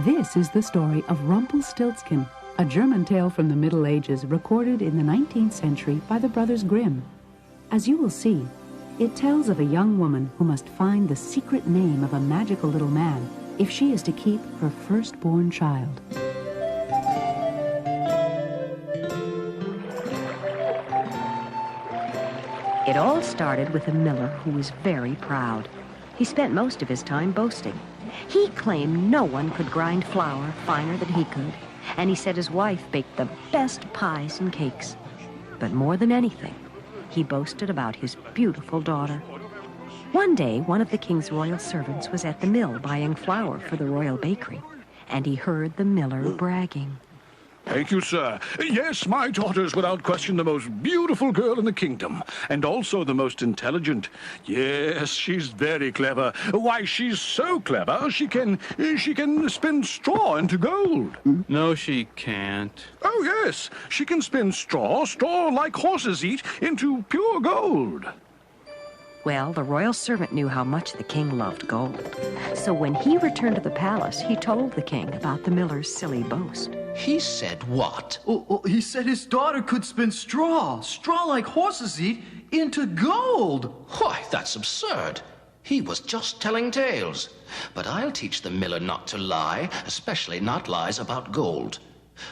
This is the story of Rumpelstiltskin, a German tale from the Middle Ages recorded in the 19th century by the Brothers Grimm. As you will see, it tells of a young woman who must find the secret name of a magical little man if she is to keep her firstborn child. It all started with a miller who was very proud. He spent most of his time boasting. He claimed no one could grind flour finer than he could, and he said his wife baked the best pies and cakes. But more than anything, he boasted about his beautiful daughter. One day, one of the king's royal servants was at the mill buying flour for the royal bakery, and he heard the miller bragging. Thank you, sir. Yes, my daughter's without question the most beautiful girl in the kingdom, and also the most intelligent. Yes, she's very clever. Why, she's so clever, she can spin straw into gold. No, she can't. Oh, yes, she can spin straw like horses eat, into pure gold. Well, the royal servant knew how much the king loved gold. So when he returned to the palace, he told the king about the miller's silly boast. He said what? He said his daughter could spin straw like horses eat, into gold. Why, that's absurd. He was just telling tales. But I'll teach the miller not to lie, especially not lies about gold.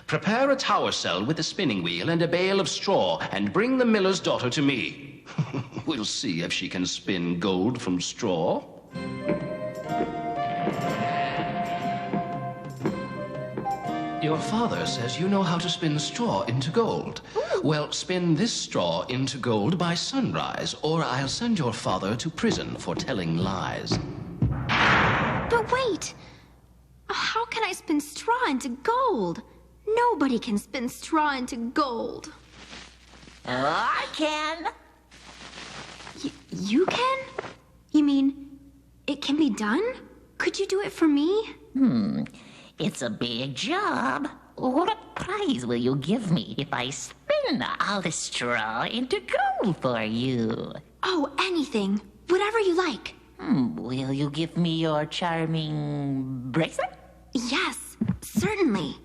Prepare a tower cell with a spinning wheel and a bale of straw, and bring the miller's daughter to me. We'll see if she can spin gold from straw. Your father says you know how to spin straw into gold. Well, spin this straw into gold by sunrise, or I'll send your father to prison for telling lies. But wait! How can I spin straw into gold? Nobody can spin straw into gold. I can. You can? You mean, it can be done? Could you do it for me? It's a big job. What prize will you give me if I spin all the straw into gold for you? Oh, anything. Whatever you like. Will you give me your charming bracelet? Yes, certainly.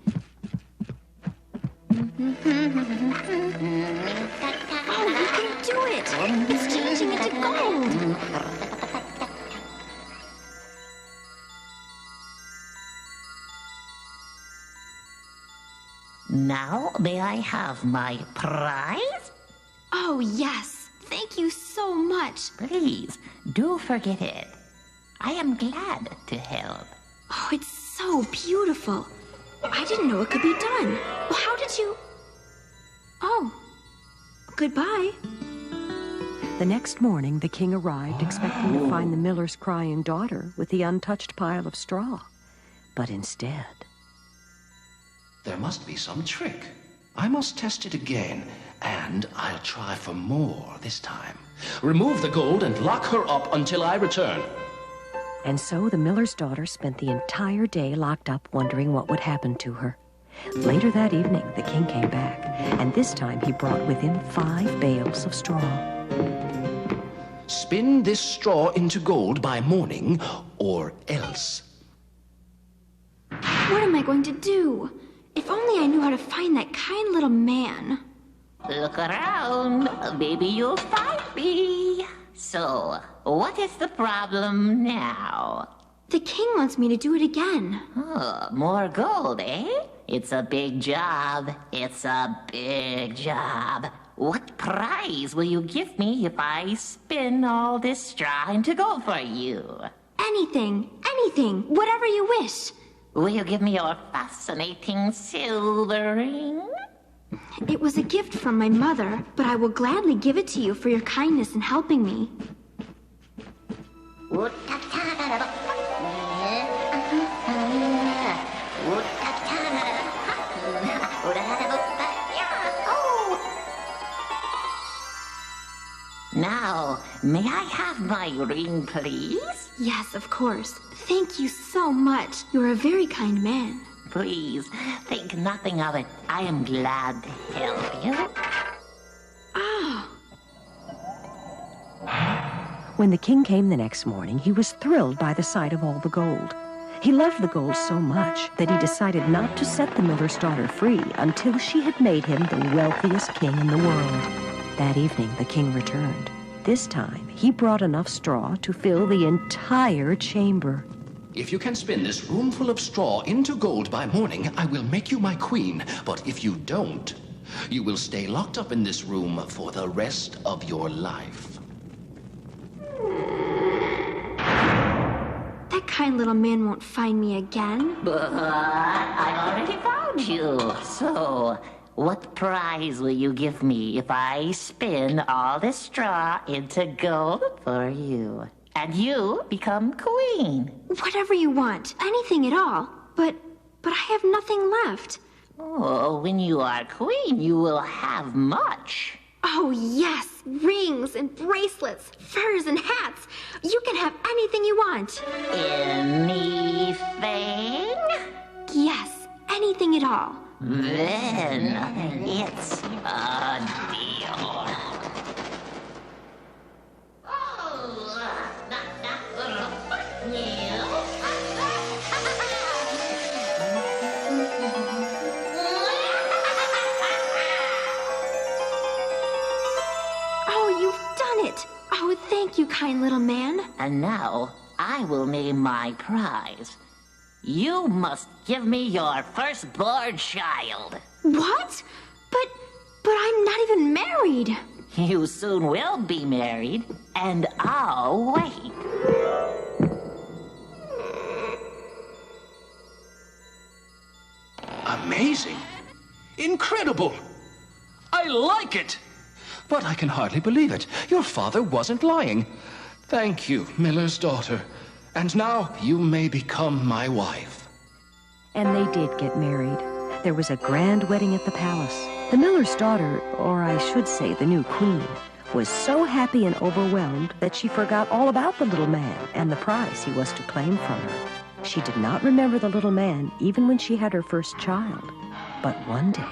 Oh, you can do it! It's changing into gold! Now, may I have my prize? Oh, yes. Thank you so much. Please, do forget it. I am glad to help. Oh, it's so beautiful. I didn't know it could be done. Well, how did you... Oh, goodbye. The next morning, the king arrived expecting to find the miller's crying daughter with the untouched pile of straw. But instead... There must be some trick. I must test it again, and I'll try for more this time. Remove the gold and lock her up until I return. And so the miller's daughter spent the entire day locked up wondering what would happen to her. Later that evening, the king came back, and this time he brought with him 5 bales of straw. Spin this straw into gold by morning, or else. What am I going to do? If only I knew how to find that kind little man. Look around. Maybe you'll find me. So, what is the problem now? The king wants me to do it again. Oh, more gold, eh? It's a big job. It's a big job. What prize will you give me if I spin all this straw into gold for you? Anything, whatever you wish. Will you give me your fascinating silver ring? It was a gift from my mother, but I will gladly give it to you for your kindness in helping me. Now, may I have my ring, please? Yes, of course. Thank you so much. You're a very kind man. Please, think nothing of it. I am glad to help you. Ah. When the king came the next morning, he was thrilled by the sight of all the gold. He loved the gold so much that he decided not to set the miller's daughter free until she had made him the wealthiest king in the world. That evening, the king returned. This time, he brought enough straw to fill the entire chamber. If you can spin this roomful of straw into gold by morning, I will make you my queen. But if you don't, you will stay locked up in this room for the rest of your life. That kind little man won't find me again. But I already found you. So, what prize will you give me if I spin all this straw into gold for you? And you become queen. Whatever you want. Anything at all. But I have nothing left. Oh, when you are queen, you will have much. Oh, yes. Rings and bracelets, furs and hats. You can have anything you want. Anything? Yes, anything at all. Then it's a deal. Oh, you've done it. Oh, thank you, kind little man. And now I will name my prize. You must give me your firstborn child. What? But I'm not even married. You soon will be married, and I'll wait. Amazing. Incredible. I like it. But I can hardly believe it. Your father wasn't lying. Thank you, Miller's daughter. And now you may become my wife. And they did get married. There was a grand wedding at the palace. The miller's daughter, or I should say the new queen, was so happy and overwhelmed that she forgot all about the little man and the prize he was to claim from her. She did not remember the little man even when she had her first child. But one day...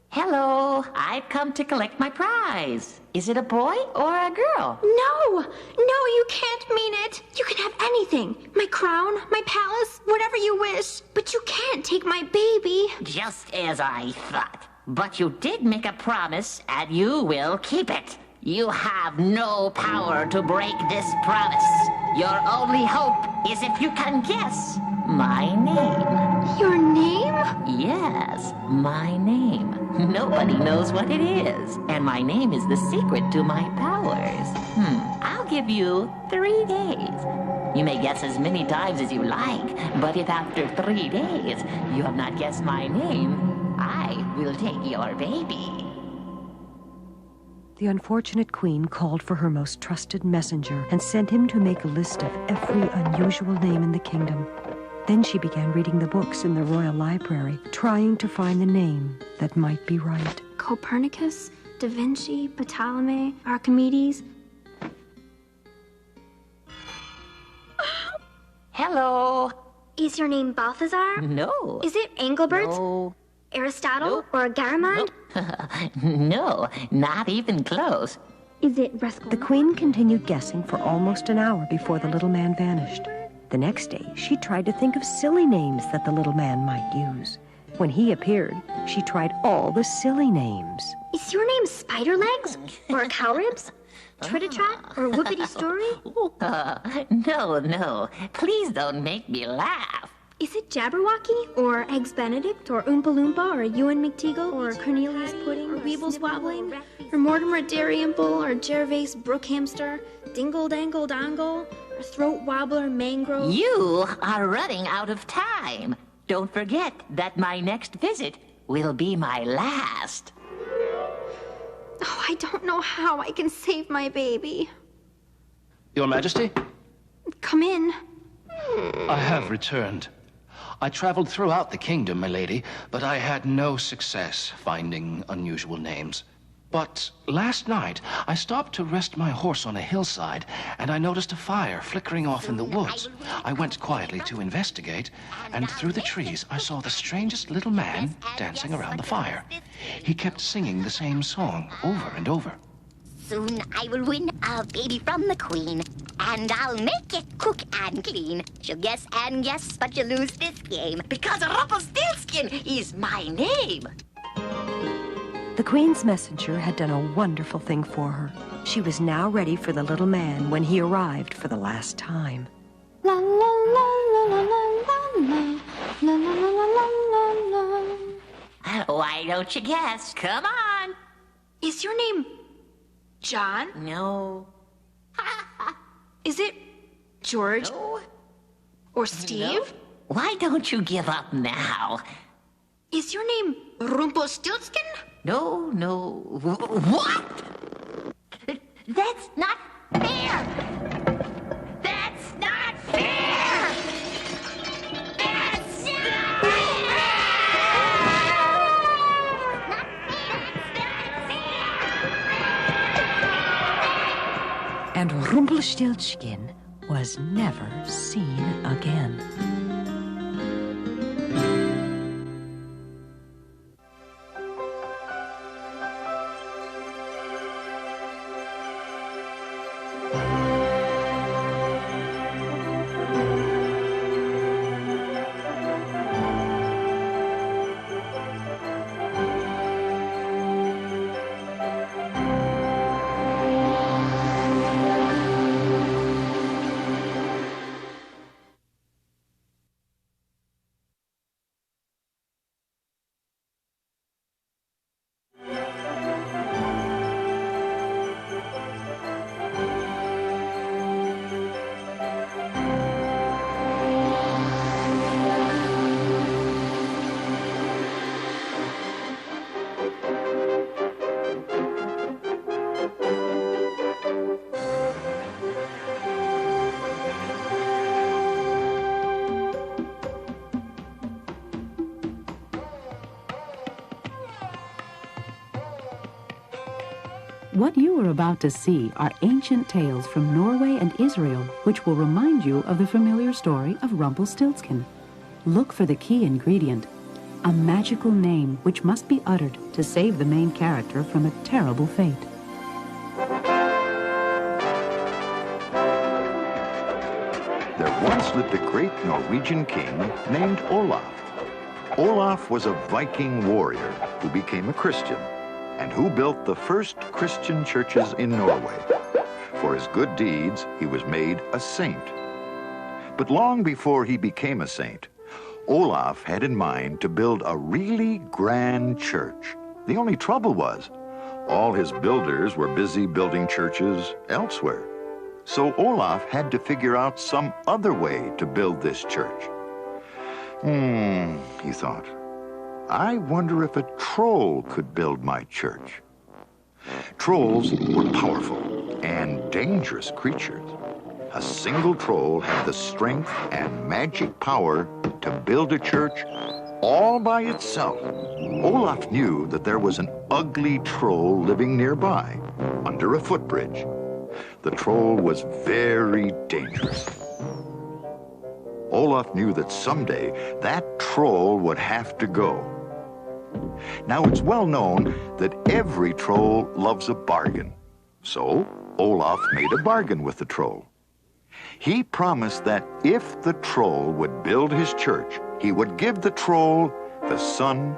Hello, I've come to collect my prize. Is it a boy or a girl? No, you can't mean it. You can have anything. My crown, my palace, whatever you wish. But you can't take my baby. Just as I thought. But you did make a promise, and you will keep it. You have no power to break this promise. Your only hope is if you can guess my name. Your name? Yes, my name. Nobody knows what it is, and my name is the secret to my powers. I'll give you 3 days. You may guess as many times as you like, but if after 3 days you have not guessed my name, I will take your baby. The unfortunate queen called for her most trusted messenger and sent him to make a list of every unusual name in the kingdom. Then she began reading the books in the royal library, trying to find the name that might be right. Copernicus, Da Vinci, Ptolemy, Archimedes. Hello. Is your name Balthazar? No. Is it Engelbert? No. Aristotle? Nope. Or Garamond? No, not even close. Is it Rascal? The queen continued guessing for almost an hour before the little man vanished. The next day, she tried to think of silly names that the little man might use. When he appeared, she tried all the silly names. Is your name Spiderlegs? Or Cowribs? Tritatrat? Or Whoopity Story? No. Please don't make me laugh. Is it Jabberwocky? Or Eggs Benedict? Or Oompa Loompa? Or Ewan McTeagle? Or Cornelius Pudding? Or Weebles Wobbling? Or Mortimer Dalrymple? Or Gervase Brookhamster? Dingle Dangle Dongle? Or Throat Wobbler Mangrove? You are running out of time. Don't forget that my next visit will be my last. Oh, I don't know how I can save my baby. Your Majesty, Come in. I have returned. I traveled throughout the kingdom, my lady, but I had no success finding unusual names. But last night, I stopped to rest my horse on a hillside, and I noticed a fire flickering off in the woods. I went quietly to investigate, and through the trees, I saw the strangest little man dancing around the fire. He kept singing the same song over and over. Soon I will win a baby from the queen, and I'll make it cook and clean. She'll guess and guess, but you'll lose this game, because Rumpelstiltskin is my name. The queen's messenger had done a wonderful thing for her. She was now ready for the little man when he arrived for the last time. La la la la la la la la la la la la la. Why don't you guess? Come on. Is your name John? No. Is it George? No. Or Steve? No. Why don't you give up now? Is your name Rumpelstiltskin? No, no. What? That's not fair! That's not fair! That's not fair! And Rumpelstiltskin was never seen again. What you are about to see are ancient tales from Norway and Israel, which will remind you of the familiar story of Rumpelstiltskin. Look for the key ingredient, a magical name which must be uttered to save the main character from a terrible fate. There once lived a great Norwegian king named Olaf. Olaf was a Viking warrior who became a Christian, and who built the first Christian churches in Norway. For his good deeds, he was made a saint. But long before he became a saint, Olaf had in mind to build a really grand church. The only trouble was, all his builders were busy building churches elsewhere. So Olaf had to figure out some other way to build this church. He thought, I wonder if a troll could build my church. Trolls were powerful and dangerous creatures. A single troll had the strength and magic power to build a church all by itself. Olaf knew that there was an ugly troll living nearby, under a footbridge. The troll was very dangerous. Olaf knew that someday that troll would have to go. Now, it's well known that every troll loves a bargain. So, Olaf made a bargain with the troll. He promised that if the troll would build his church, he would give the troll the sun,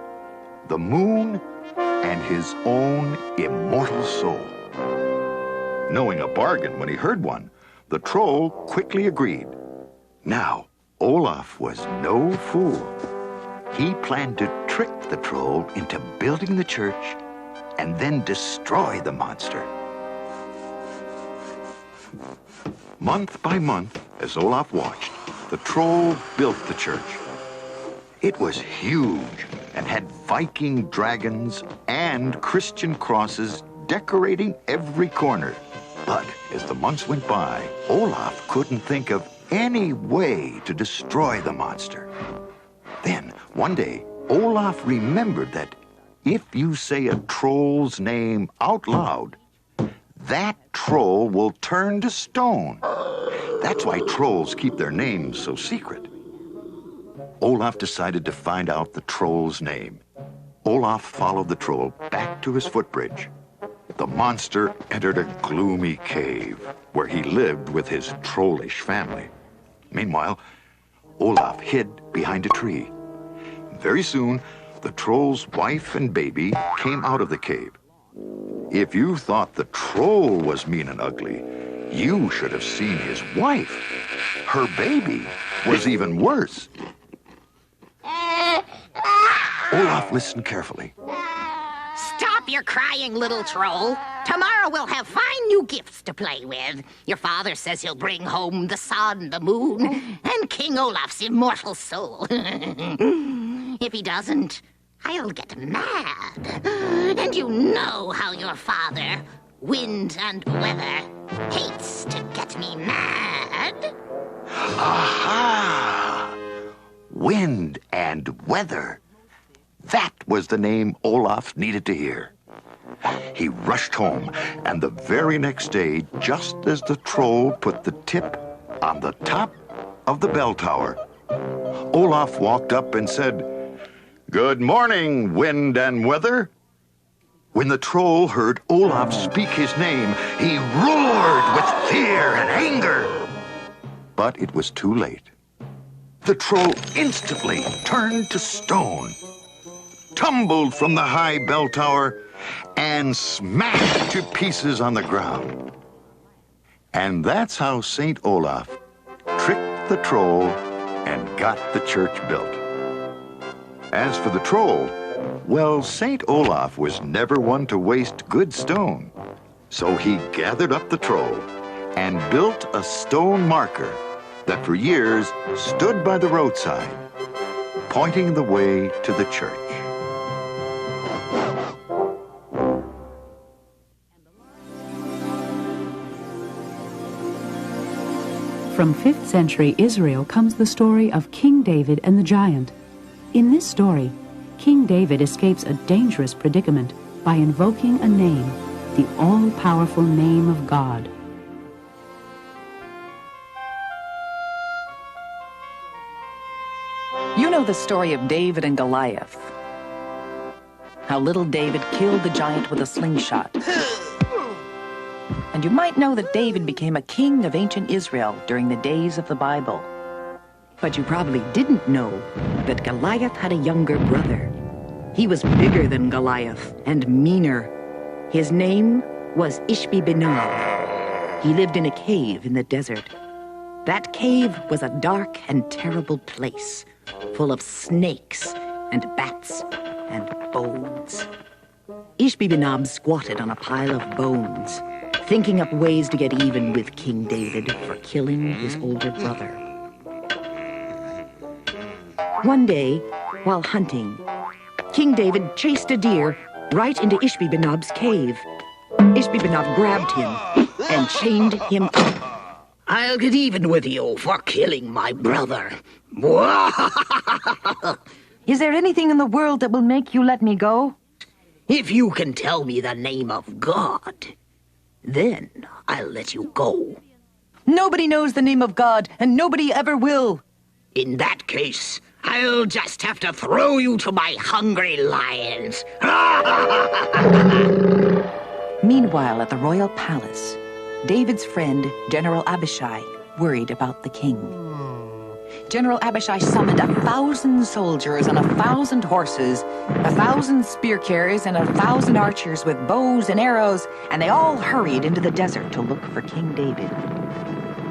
the moon, and his own immortal soul. Knowing a bargain when he heard one, the troll quickly agreed. Now, Olaf was no fool. He planned to trick the troll into building the church and then destroy the monster. Month by month, as Olaf watched, the troll built the church. It was huge and had Viking dragons and Christian crosses decorating every corner. But as the months went by, Olaf couldn't think of any way to destroy the monster. Then, one day, Olaf remembered that if you say a troll's name out loud, that troll will turn to stone. That's why trolls keep their names so secret. Olaf decided to find out the troll's name. Olaf followed the troll back to his footbridge. the monster entered a gloomy cave where he lived with his trollish family. Meanwhile, Olaf hid behind a tree. Very soon, the troll's wife and baby came out of the cave. If you thought the troll was mean and ugly, you should have seen his wife. Her baby was even worse. Olaf listened carefully. Stop your crying, little troll. Tomorrow we'll have fine new gifts to play with. Your father says he'll bring home the sun, the moon, and King Olaf's immortal soul. If he doesn't, I'll get mad. And you know how your father, wind and weather, hates to get me mad. Aha! Wind and weather. That was the name Olaf needed to hear. He rushed home, and the very next day, just as the troll put the tip on the top of the bell tower, Olaf walked up and said, "Good morning, wind and weather." When the troll heard Olaf speak his name, he roared with fear and anger. But it was too late. The troll instantly turned to stone, tumbled from the high bell tower, and smashed to pieces on the ground. And that's how St. Olaf tricked the troll and got the church built. As for the troll, well, St. Olaf was never one to waste good stone. So he gathered up the troll and built a stone marker that for years stood by the roadside, pointing the way to the church. From 5th century Israel comes the story of King David and the giant. In this story, King David escapes a dangerous predicament by invoking a name, the all-powerful name of God. You know the story of David and Goliath. How little David killed the giant with a slingshot. And you might know that David became a king of ancient Israel during the days of the Bible. But you probably didn't know that Goliath had a younger brother. He was bigger than Goliath and meaner. His name was Ishbi-Benob. He lived in a cave in the desert. That cave was a dark and terrible place, full of snakes and bats and bones. Ishbi-Benob squatted on a pile of bones, thinking up ways to get even with King David for killing his older brother. One day, while hunting, King David chased a deer right into Ishbi-Benob's cave. Ishbi-Benob grabbed him and chained him up. "I'll get even with you for killing my brother." Is there anything in the world that will make you let me go? If you can tell me the name of God, then I'll let you go. Nobody knows the name of God, and nobody ever will. In that case, I'll just have to throw you to my hungry lions. Meanwhile, at the royal palace, David's friend, General Abishai, worried about the king. General Abishai summoned 1,000 soldiers and 1,000 horses, 1,000 spear carriers and 1,000 archers with bows and arrows, and they all hurried into the desert to look for King David.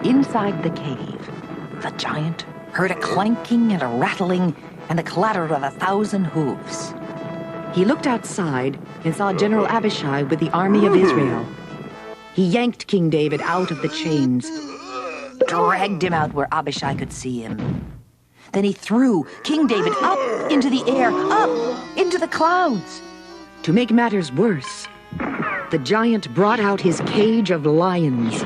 Inside the cave, the giant heard a clanking and a rattling and the clatter of 1,000 hooves. He looked outside and saw General Abishai with the army of Israel. He yanked King David out of the chains, dragged him out where Abishai could see him. Then he threw King David up into the air, up into the clouds. To make matters worse, the giant brought out his cage of lions,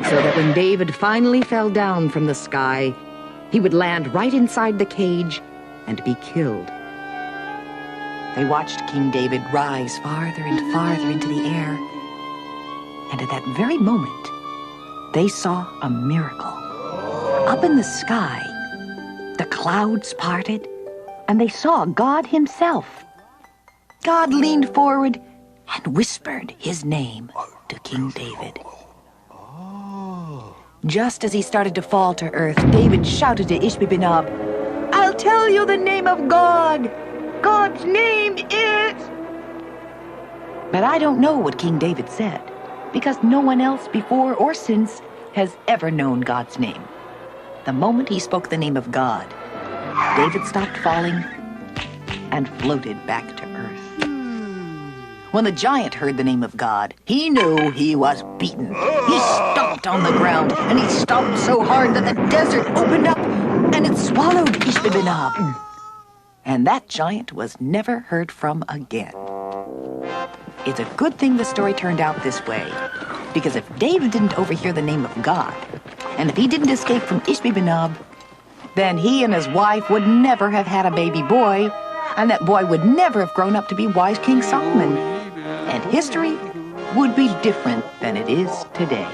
so that when David finally fell down from the sky, he would land right inside the cage and be killed. They watched King David rise farther and farther into the air, and at that very moment, they saw a miracle. Up in the sky, the clouds parted, and they saw God himself. God leaned forward, and whispered his name to King David. Just as he started to fall to earth, David shouted to Ishbi-Benob, "I'll tell you the name of God. God's name is..." But I don't know what King David said, because no one else before or since has ever known God's name. The moment he spoke the name of God, David stopped falling and floated back to earth. When the giant heard the name of God, he knew he was beaten. He stomped on the ground, and he stomped so hard that the desert opened up, and it swallowed Ishbi-Benob. And that giant was never heard from again. It's a good thing the story turned out this way, because if David didn't overhear the name of God, and if he didn't escape from Ishbi-Benob, then he and his wife would never have had a baby boy, and that boy would never have grown up to be wise King Solomon. And history would be different than it is today.